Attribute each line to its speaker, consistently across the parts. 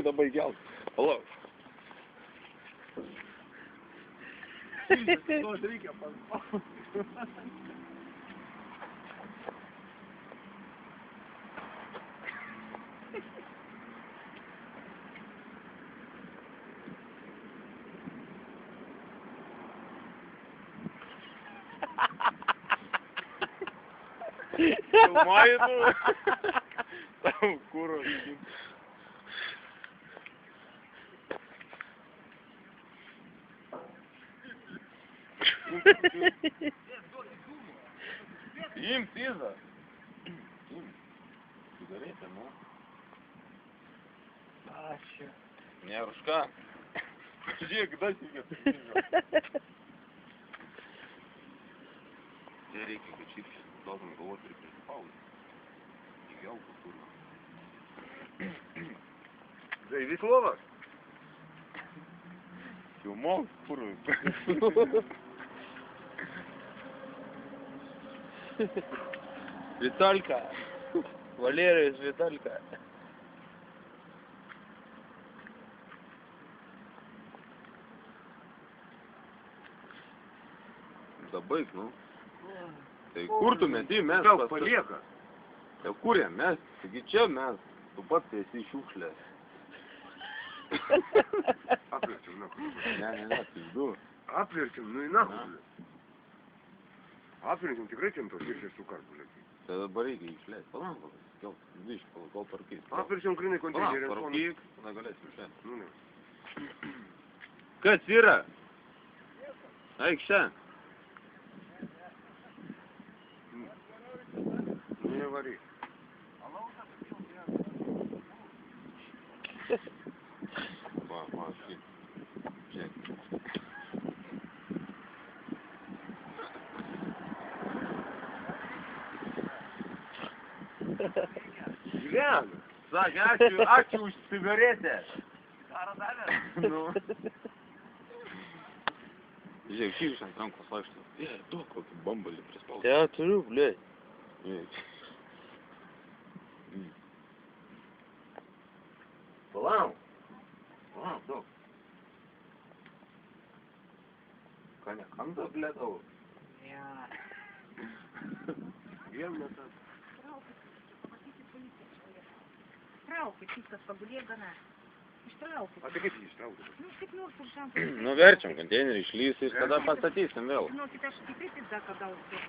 Speaker 1: Dabar gels. Palauk.
Speaker 2: Tos reikia paspausti.
Speaker 1: Filmuoji tu? Tau kūro. Imt, Iza. Imt. Cigaretę, nu.
Speaker 2: Ačiū.
Speaker 1: Ne, už ką? Žiūrėk, dasigės. Čia reikia, kad šiaip daugam galvoti ir prispaudyti. Įgiau kultūrą.
Speaker 2: Tai Vislovas?
Speaker 1: Filmov, kur?
Speaker 3: Виталька. Валерий Виталька.
Speaker 1: Da baig, nu. Tai kur tu meti, mes...
Speaker 2: Gal palieka?
Speaker 1: Tai kurėm, mes, taigi čia mes, tu pats esi šiukšlė.
Speaker 2: Apverčiam, na, kur.
Speaker 1: Ne, pizdu.
Speaker 2: Apverčiam, nu į nahui. Apverčiam, tikrai čia to širšės su kartu lėkiai.
Speaker 1: Tai dabar reikia išleist. Palam, gal, viškai, gal parkyt.
Speaker 2: Apverčiam krinai konteinerį.
Speaker 1: Palam, parkyk, tada galėsim išleist.
Speaker 2: Nu, ne.
Speaker 1: Kas yra? Eik čia.
Speaker 2: Nu, nevaryk.
Speaker 1: Va, šit. Čia.
Speaker 2: Gyvena.
Speaker 1: Sakė, ačiū už cigaretę.
Speaker 2: Karo davė?
Speaker 1: Nu. Žiūrėk, šyvis ant rankos vaikšto. Duok kokį bambalį prispaudį.
Speaker 3: Я тuriu, блядь.
Speaker 2: Palam. Palam, daug.
Speaker 1: Ką nekanda, blėdau?
Speaker 2: Vėl netas.
Speaker 4: Traukit, viskas pagulė gana. Ištraukit.
Speaker 2: A tai kaip jį ištraukti?
Speaker 4: Nu, kaip nors ir šampų.
Speaker 1: Nu, verčiam, konteinerį išlys ir tada pastatysim vėl.
Speaker 4: Žinokit, aš tikrai пизда когда успею.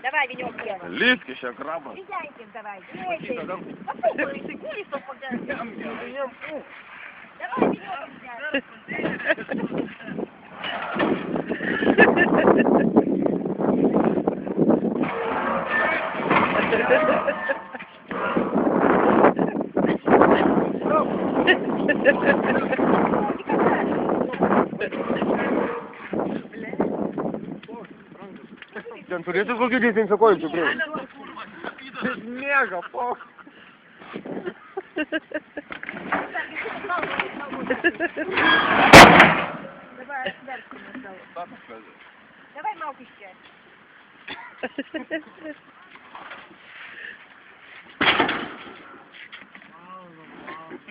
Speaker 4: Давай, Венек, Ева.
Speaker 1: Lyski šią krabą.
Speaker 4: Приезжайте, давай. Ой, попробуй, ты курицу погадь. Давай, Венек,
Speaker 2: Ten turėtų kokių dezinfekuojančių prie. Mėga, pok.
Speaker 4: Давай, давай, Малкище.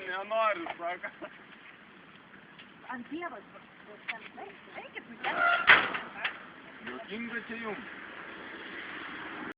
Speaker 1: Nenoriu, sako.
Speaker 4: Ant pievos, eikit,
Speaker 1: Juokinga čia jums.